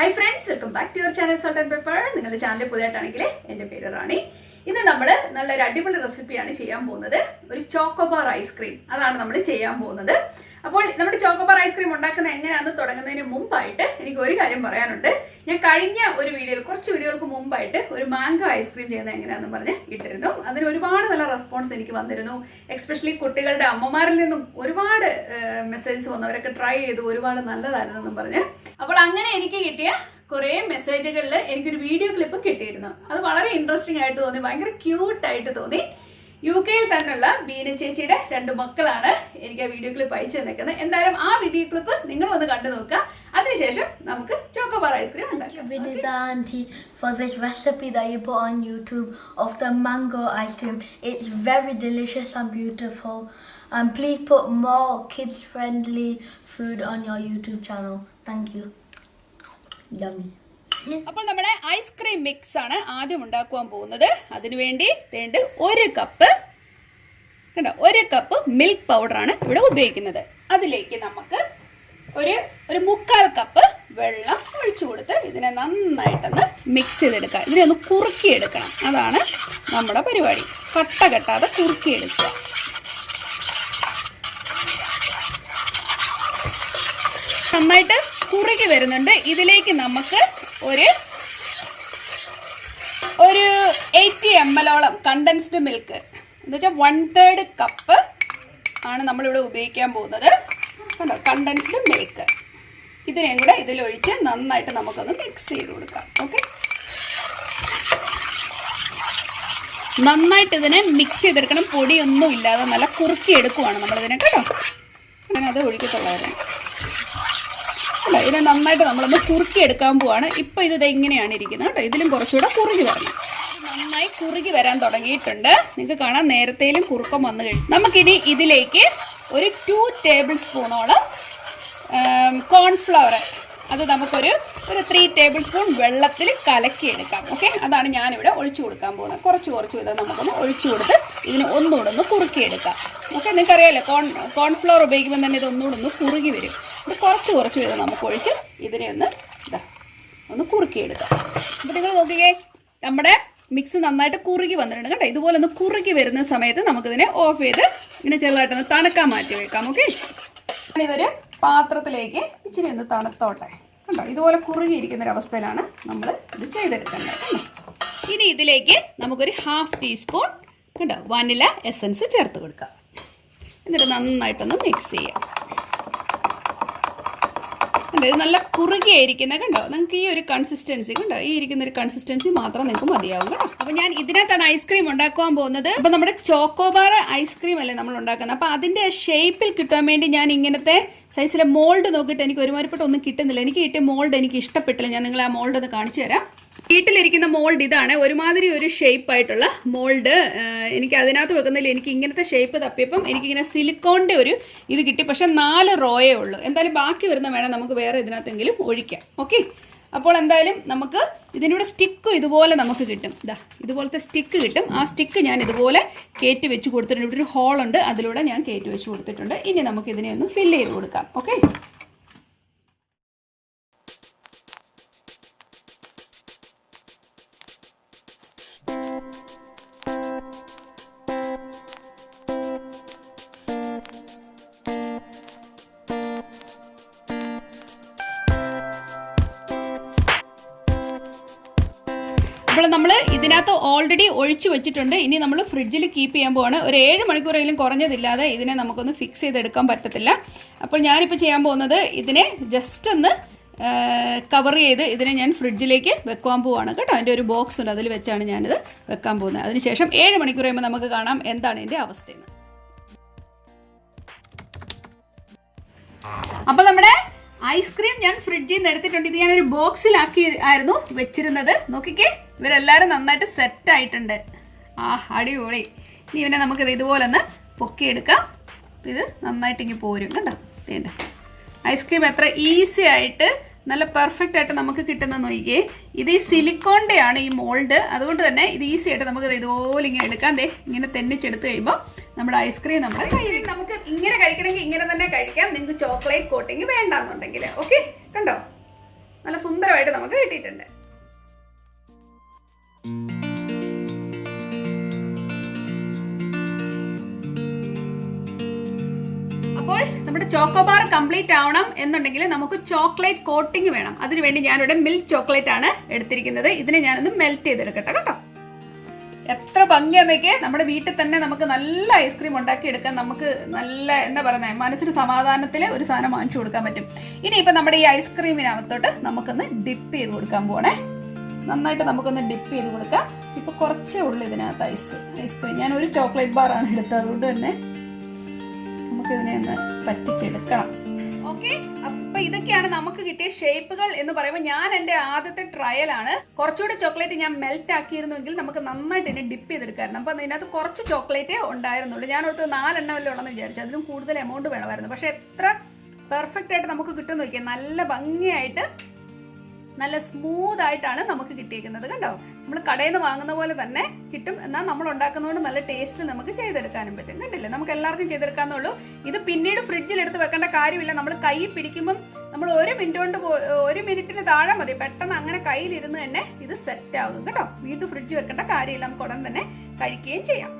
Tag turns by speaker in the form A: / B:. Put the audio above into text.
A: Hi friends, welcome back to your channel Salt and Pepper. നിങ്ങളുടെ channel പുതിയതായിട്ടാണെങ്കിൽ എൻ്റെ പേര് റാണി. ഇന്ന് നമ്മൾ നല്ലൊരു അടിപൊളി റെസിപ്പിയാണ് ചെയ്യാൻ പോകുന്നത്. ഒരു ചോക്കോബാർ ഐസ്ക്രീം. അതാണ് നമ്മൾ ചെയ്യാൻ പോകുന്നത്. അപ്പോൾ നമ്മുടെ ചോക്കോബാർ ഐസ്ക്രീം ഉണ്ടാക്കുന്നത് എങ്ങനെയാണെന്ന് തുടങ്ങുന്നതിന് മുമ്പായിട്ട് എനിക്ക് ഒരു കാര്യം പറയാനുണ്ട്. ഞാൻ കഴിഞ്ഞ ഒരു വീഡിയോയിൽ കുറച്ച് വീഡിയോകൾക്ക് മുമ്പായിട്ട് ഒരു മാംഗോ ഐസ്ക്രീം ചെയ്യുന്നത് എങ്ങനെയാണെന്ന് പറഞ്ഞ് ഇട്ടിരുന്നു. അതിന് ഒരുപാട് നല്ല റെസ്പോൺസ് എനിക്ക് വന്നിരുന്നു. എസ്പെഷ്യലി കുട്ടികളുടെ അമ്മമാരിൽ നിന്നും ഒരുപാട് മെസ്സേജസ് വന്നു. അവരൊക്കെ ട്രൈ ചെയ്തു, ഒരുപാട് നല്ലതായിരുന്നെന്നും പറഞ്ഞ്. അപ്പോൾ അങ്ങനെ എനിക്ക് കിട്ടിയ കുറേ മെസ്സേജുകളിൽ എനിക്കൊരു വീഡിയോ ക്ലിപ്പ് കിട്ടിയിരുന്നു. അത് വളരെ ഇൻട്രസ്റ്റിംഗ് ആയിട്ട് തോന്നി, ഭയങ്കര ക്യൂട്ടായിട്ട് തോന്നി. UK തന്നെയുള്ള ബീന ചേച്ചിയുടെ 2 മക്കളാണ് എനിക്ക് ആ വീഡിയോ ക്ലിപ്പ് അയച്ചു തന്നേക്കുന്നത്. എന്തായാലും ആ വീഡിയോ ക്ലിപ്പ് നിങ്ങൾ ഒന്ന് കണ്ടു നോക്കുക. അതിനുശേഷം നമുക്ക് ചോക്കോബാർ ഐസ്ക്രീം ഉണ്ടാക്കാം.
B: Vinita auntie for this recipe that you put on YouTube of the mango ice cream. It's very delicious and beautiful. And please put more kids-friendly food on your YouTube channel. Thank you. Yummy.
A: അപ്പോൾ നമ്മുടെ ice cream mix ആണ് ആദ്യം ഉണ്ടാക്കുവാൻ പോകുന്നത്. അതിനുവേണ്ടി വേണ്ട 1 cup കണ്ടോ, 1 cup milk powder ആണ് ഇവിടെ ഉപയോഗിക്കുന്നത്. അതിലേക്ക് നമുക്ക് ഒരു 1/4 കപ്പ് വെള്ളം ഒഴിച്ചു കൊടുത്ത് ഇതിനെ നന്നായിട്ടൊന്ന് മിക്സ് ചെയ്തെടുക്കുക. ഇതിനെ ഒന്ന് കുറുക്കിയെടുക്കണം. അതാണ് നമ്മുടെ പരിപാടി. കട്ട കെട്ടാതെ കുറുക്കിയെടുക്കുക. നന്നായിട്ട് കുറുകി വരുന്നുണ്ട്. ഇതിലേക്ക് നമുക്ക് ഒരു 80 ml കണ്ടൻസ്ഡ് മിൽക്ക് എന്ന് വെച്ചാൽ 1/3 കപ്പ് ആണ് നമ്മളിവിടെ ഉപയോഗിക്കാൻ പോകുന്നത്. കണ്ടോ, കണ്ടൻസ്ഡ് മിൽക്ക്. ഇതിനെയും കൂടെ ഇതിലൊഴിച്ച് നന്നായിട്ട് നമുക്കൊന്ന് മിക്സ് ചെയ്ത് കൊടുക്കാം. ഓക്കെ, നന്നായിട്ട് ഇതിനെ മിക്സ് ചെയ്തെടുക്കണം. പൊടിയൊന്നും ഇല്ലാതെ നല്ല കുറുക്കി എടുക്കുവാണ് നമ്മളിതിനെ. കേട്ടോ, അങ്ങനെ അത് ഒഴിക്കത്തുള്ളവരാണ്. അല്ല, ഇതിനെ നന്നായിട്ട് നമ്മളൊന്ന് കുറുക്കി എടുക്കാൻ പോവാണ്. ഇപ്പം ഇത് ഇങ്ങനെയാണ് ഇരിക്കുന്നത് കേട്ടോ. ഇതിലും കുറച്ചുകൂടെ കുറുകി വരണം. നന്നായി കുറുകി വരാൻ തുടങ്ങിയിട്ടുണ്ട്. നിങ്ങൾക്ക് കാണാം, നേരത്തേലും കുറുക്കം വന്നു കഴിഞ്ഞു. നമുക്കിനി ഇതിലേക്ക് ഒരു 2 ടേബിൾ സ്പൂണോളം കോൺഫ്ലവർ, അത് നമുക്കൊരു 3 ടേബിൾ സ്പൂൺ വെള്ളത്തിൽ കലക്കിയെടുക്കാം. ഓക്കെ, അതാണ് ഞാനിവിടെ ഒഴിച്ചു കൊടുക്കാൻ പോകുന്നത്. കുറച്ച് ഇത് നമുക്കൊന്ന് ഒഴിച്ചു കൊടുത്ത് ഇതിന് ഒന്നുകൂടെ ഒന്ന് കുറുക്കിയെടുക്കാം. ഓക്കെ, നിങ്ങൾക്കറിയാമല്ലോ കോൺഫ്ലവർ ഉപയോഗിക്കുമ്പോൾ തന്നെ ഇത് ഒന്നുകൂടെ ഒന്ന് കുറുകി വരും. ഇത് കുറച്ച് ഇത് നമുക്ക് ഒഴിച്ച് ഇതിനെ ഒന്ന് കുറുക്കിയെടുക്കാം. അപ്പോൾ നിങ്ങൾ നോക്കിക്കേ, നമ്മുടെ മിക്സ് നന്നായിട്ട് കുറുകി വന്നിട്ടുണ്ട് കേട്ടോ. ഇതുപോലെ ഒന്ന് കുറുകി വരുന്ന സമയത്ത് നമുക്കിതിനെ ഓഫ് ചെയ്ത് ഇങ്ങനെ ചെറുതായിട്ടൊന്ന് തണുക്കാൻ മാറ്റി വെക്കാം. ഓക്കെ, ഇതൊരു പാത്രത്തിലേക്ക് ഇച്ചിരി ഒന്ന് തണുത്തോട്ടെ. കണ്ടോ, ഇതുപോലെ കുറുകിയിരിക്കുന്നൊരവസ്ഥയിലാണ് നമ്മൾ ഇത് ചെയ്തെടുക്കേണ്ടത്. ഇനി ഇതിലേക്ക് നമുക്കൊരു 1/2 ടീസ്പൂൺ കണ്ടോ വനില എസൻസ് ചേർത്ത് കൊടുക്കാം. എന്നിട്ട് നന്നായിട്ടൊന്ന് മിക്സ് ചെയ്യാം. ഇത് നല്ല കുറുകിയായിരിക്കുന്നത് കണ്ടോ. നിങ്ങൾക്ക് ഈ ഒരു കൺസിസ്റ്റൻസി കണ്ടോ, ഈ ഇരിക്കുന്ന ഒരു കൺസിസ്റ്റൻസി മാത്രം നിങ്ങൾക്ക് മതിയാവും കേട്ടോ. അപ്പോൾ ഞാൻ ഇതിനകത്താണ് ഐസ്ക്രീം ഉണ്ടാക്കുവാൻ പോകുന്നത്. അപ്പോൾ നമ്മുടെ ചോക്കോബാർ ഐസ്ക്രീം അല്ലേ നമ്മൾ ഉണ്ടാക്കുന്നത്. അപ്പോൾ അതിൻ്റെ ഷേപ്പിൽ കിട്ടാൻ വേണ്ടി ഞാൻ ഇങ്ങനത്തെ സൈസിലെ മോൾഡ് നോക്കിയിട്ട് എനിക്ക് ഒരുമാതിരിപ്പെട്ട ഒന്നും കിട്ടുന്നില്ല. എനിക്ക് കിട്ടിയ മോൾഡ് എനിക്ക് ഇഷ്ടപ്പെട്ടില്ല. ഞാൻ നിങ്ങളെ ആ മോൾഡ് ഒന്ന് കാണിച്ചു തരാം. വീട്ടിലിരിക്കുന്ന മോൾഡ് ഇതാണ്. ഒരുമാതിരി ഒരു ഷേപ്പ് ആയിട്ടുള്ള മോൾഡ്. എനിക്ക് അതിനകത്ത് വെക്കുന്നില്ല. എനിക്ക് ഇങ്ങനത്തെ ഷേപ്പ് തപ്പിയപ്പം എനിക്കിങ്ങനെ സിലിക്കോണിൻ്റെ ഒരു ഇത് കിട്ടി. പക്ഷെ 4 റോയേ ഉള്ളൂ. എന്തായാലും ബാക്കി വരുന്ന വേണം നമുക്ക് വേറെ ഇതിനകത്തെങ്കിലും ഒഴിക്കാം. ഓക്കെ, അപ്പോൾ എന്തായാലും നമുക്ക് ഇതിൻ്റെ സ്റ്റിക്കും ഇതുപോലെ നമുക്ക് കിട്ടും. ഇതുപോലത്തെ സ്റ്റിക്ക് കിട്ടും. ആ സ്റ്റിക്ക് ഞാൻ ഇതുപോലെ കയറ്റി വെച്ച് കൊടുത്തിട്ടുണ്ട്. ഇവിടെ ഒരു ഹോളുണ്ട്, അതിലൂടെ ഞാൻ കയറ്റി വെച്ച് കൊടുത്തിട്ടുണ്ട്. ഇനി നമുക്ക് ഇതിനെ ഒന്ന് ഫില്ല് ചെയ്ത് കൊടുക്കാം. ഓക്കെ, അപ്പോൾ നമ്മൾ ഇതിനകത്ത് ഓൾറെഡി ഒഴിച്ചു വെച്ചിട്ടുണ്ട്. ഇനി നമ്മൾ ഫ്രിഡ്ജിൽ കീപ്പ് ചെയ്യാൻ പോവാണ്. ഒരു 7 മണിക്കൂറെങ്കിലും കുറഞ്ഞതില്ലാതെ ഇതിനെ നമുക്കൊന്ന് ഫിക്സ് ചെയ്തെടുക്കാൻ പറ്റത്തില്ല. അപ്പോൾ ഞാനിപ്പോൾ ചെയ്യാൻ പോകുന്നത് ഇതിനെ ജസ്റ്റ് ഒന്ന് കവർ ചെയ്ത് ഇതിനെ ഞാൻ ഫ്രിഡ്ജിലേക്ക് വെക്കാൻ പോവാണ് കേട്ടോ. അതിൻ്റെ ഒരു ബോക്സ് ഉണ്ട്, അതിൽ വെച്ചാണ് ഞാനിത് വെക്കാൻ പോകുന്നത്. അതിനുശേഷം 7 മണിക്കൂർ കഴിയുമ്പോൾ നമുക്ക് കാണാം എന്താണ് ഇതിൻ്റെ അവസ്ഥയെന്ന്. അപ്പോൾ നമ്മുടെ ഐസ്ക്രീം ഞാൻ ഫ്രിഡ്ജിൽ നിന്ന് എടുത്തിട്ടുണ്ട്. ഇത് ഞാനൊരു ബോക്സിലാക്കി ആയിരുന്നു വെച്ചിരുന്നത്. നോക്കിക്കേ, ഇവരെല്ലാവരും നന്നായിട്ട് സെറ്റ് ആയിട്ടുണ്ട്. അടിപൊളി. ഇനി ഇവനെ നമുക്കിത് ഇതുപോലെ ഒന്ന് പൊക്കിയെടുക്കാം. ഇത് നന്നായിട്ട് ഇങ്ങനെ പോരും കണ്ടോ. ഇതിൻ്റെ ഐസ്ക്രീം എത്ര ഈസി ആയിട്ട് നല്ല പെർഫെക്റ്റ് ആയിട്ട് നമുക്ക് കിട്ടുന്ന നോക്കിയേ. ഇത് ഈ സിലിക്കോണിൻ്റെ ആണ് ഈ മോൾഡ്. അതുകൊണ്ട് തന്നെ ഇത് ഈസി ആയിട്ട് നമുക്ക് ഇതുപോലെ ഇങ്ങനെ എടുക്കാം. ഇങ്ങനെ തെന്നിച്ചെടുത്ത് കഴിയുമ്പോൾ നമ്മുടെ ഐസ്ക്രീം നമ്മുടെ കയ്യിൽ. നമുക്ക് ഇങ്ങനെ കഴിക്കണമെങ്കിൽ ഇങ്ങനെ തന്നെ കഴിക്കാം. നിങ്ങൾക്ക് ചോക്ലേറ്റ് കോട്ടിങ് വേണ്ടാന്നുണ്ടെങ്കിൽ. ഓക്കെ, കണ്ടോ, നല്ല സുന്ദരമായിട്ട് നമുക്ക് കിട്ടിയിട്ടുണ്ട്. അപ്പോൾ നമ്മുടെ ചോക്കോബാർ കംപ്ലീറ്റ് ആവണം എന്നുണ്ടെങ്കിൽ നമുക്ക് ചോക്ലേറ്റ് കോട്ടിംഗ് വേണം. അതിനുവേണ്ടി ഞാനിവിടെ മിൽക്ക് ചോക്ലേറ്റ് ആണ് എടുത്തിരിക്കുന്നത്. ഇതിനെ ഞാനൊന്ന് മെൽറ്റ് ചെയ്തെടുക്കട്ടെ കേട്ടോ. എത്ര ഭംഗിയാന്നൊക്കെ നമ്മുടെ വീട്ടിൽ തന്നെ നമുക്ക് നല്ല ഐസ്ക്രീം ഉണ്ടാക്കിയെടുക്കാൻ നമുക്ക് നല്ല എന്താ പറയുന്നത് മനസ്സിന് സമാധാനത്തിൽ ഒരു സാധനം വാങ്ങിച്ചു കൊടുക്കാൻ പറ്റും. ഇനിയിപ്പോൾ നമ്മുടെ ഈ ഐസ്ക്രീമിനകത്തോട്ട് നമുക്കൊന്ന് ഡിപ്പ് ചെയ്ത് കൊടുക്കാൻ പോണേ. നന്നായിട്ട് നമുക്കൊന്ന് ഡിപ്പ് ചെയ്ത് കൊടുക്കാം. ഇപ്പൊ കുറച്ചേ ഉള്ളൂ ഇതിനകത്ത് ഐസ്ക്രീം. ഞാൻ ഒരു ചോക്ലേറ്റ് ബാർ ആണ് എടുത്തത്, അതുകൊണ്ട് തന്നെ നമുക്കിതിനെ ഒന്ന് പറ്റിച്ചെടുക്കണം. ഓക്കെ, അപ്പൊ ഇതൊക്കെയാണ് നമുക്ക് കിട്ടിയ ഷേപ്പുകൾ എന്ന് പറയുമ്പോൾ ഞാൻ എന്റെ ആദ്യത്തെ ട്രയലാണ്. കുറച്ചുകൂടി ചോക്ലേറ്റ് ഞാൻ മെൽറ്റ് ആക്കിയിരുന്നെങ്കിൽ നമുക്ക് നന്നായിട്ട് ഇതിനെ ഡിപ്പ് ചെയ്തെടുക്കായിരുന്നു. അപ്പൊ അതിനകത്ത് കുറച്ച് ചോക്ലേറ്റേ ഉണ്ടായിരുന്നുള്ളൂ. ഞാൻ ഒട്ട് 4 എണ്ണമല്ലേ ഉള്ളെന്ന് വിചാരിച്ചു. അതിലും കൂടുതൽ എമൗണ്ട് വേണമായിരുന്നു. പക്ഷെ എത്ര പെർഫെക്റ്റ് ആയിട്ട് നമുക്ക് കിട്ടുമെന്ന് നോക്കിയാൽ നല്ല ഭംഗിയായിട്ട് നല്ല സ്മൂത്ത് ആയിട്ടാണ് നമുക്ക് കിട്ടിയിരിക്കുന്നത്. കണ്ടോ, നമ്മൾ കടയിൽ നിന്ന് വാങ്ങുന്ന പോലെ തന്നെ കിട്ടും. എന്നാൽ നമ്മൾ ഉണ്ടാക്കുന്നതുകൊണ്ട് നല്ല ടേസ്റ്റ് നമുക്ക് ചെയ്തെടുക്കാനും പറ്റും. കണ്ടില്ലേ, നമുക്ക് എല്ലാവർക്കും ചെയ്തെടുക്കാന്നുള്ളൂ. ഇത് പിന്നീട് ഫ്രിഡ്ജിൽ എടുത്ത് വെക്കേണ്ട കാര്യമില്ല. നമ്മൾ കൈ പിടിക്കുമ്പം നമ്മൾ 1 മിനിറ്റിന് താഴെ മതി, പെട്ടെന്ന് അങ്ങനെ കയ്യിലിരുന്ന് തന്നെ ഇത് സെറ്റ് ആകും കേട്ടോ. വീണ്ടും ഫ്രിഡ്ജ് വെക്കേണ്ട കാര്യമില്ല, നമുക്ക് ഉടൻ തന്നെ കഴിക്കുകയും ചെയ്യാം.